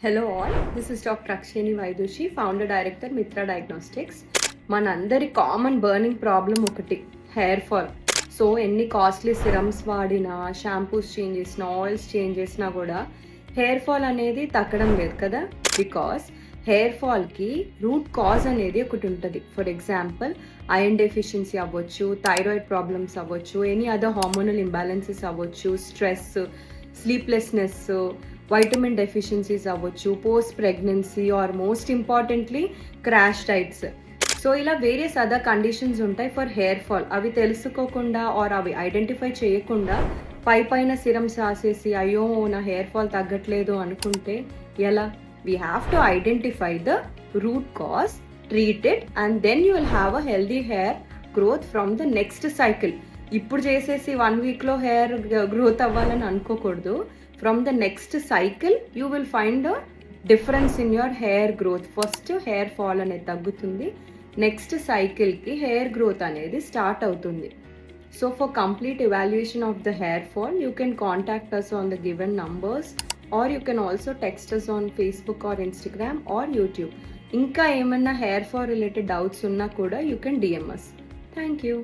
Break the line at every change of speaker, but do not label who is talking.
Hello all, this is doctor Aksheni Vaidushi, founder director Mitra diagnostics. మనందరి common burning problem ఒకటి, hair fall. So ఎన్ని costly serums వాడినా, shampoos change చేసినా, oils change చేసినా కూడా హెయిర్ ఫాల్ అనేది తగ్గడం లేదు కదా. బికాస్ హెయిర్ ఫాల్కి రూట్ కాజ్ అనేది ఒకటి ఉంటుంది. ఫర్ ఎగ్జాంపుల్ ఐరన్ డెఫిషియన్సీ అవ్వచ్చు, థైరాయిడ్ ప్రాబ్లమ్స్ అవ్వచ్చు, ఎనీ అదర్ హార్మోనల్ ఇంబ్యాలెన్సెస్ అవ్వచ్చు, స్ట్రెస్, స్లీప్లెస్నెస్, వైటమిన్ డెఫిషియన్సీస్ అవ్వచ్చు, post pregnancy, or most importantly crash diets. So ఇలా వేరియస్ అదర్ కండిషన్స్ ఉంటాయి ఫర్ హెయిర్ ఫాల్. అవి తెలుసుకోకుండా ఆర్ అవి ఐడెంటిఫై చేయకుండా పైన సిరమ్స్ రాసేసి అయ్యో నా హెయిర్ ఫాల్ తగ్గట్లేదు అనుకుంటే ఎలా? We have to identify the root cause, treat it, and then you will have a healthy hair growth from the next cycle. ఇప్పుడు చేసేసి 1 వీక్లో హెయిర్ గ్రోత్ అవ్వాలని అనుకోకూడదు. From the next cycle you will find a difference in your hair growth. First hair fall అనేది తగ్గుతుంది, next సైకిల్కి hair growth అనేది start అవుతుంది. So for complete evaluation of the hair fall you can contact us on the given numbers, or you can also text us on Facebook or Instagram or YouTube. ఇంకా ఏమన్నా hair fall related doubts ఉన్నా కూడా you can DM us. Thank you.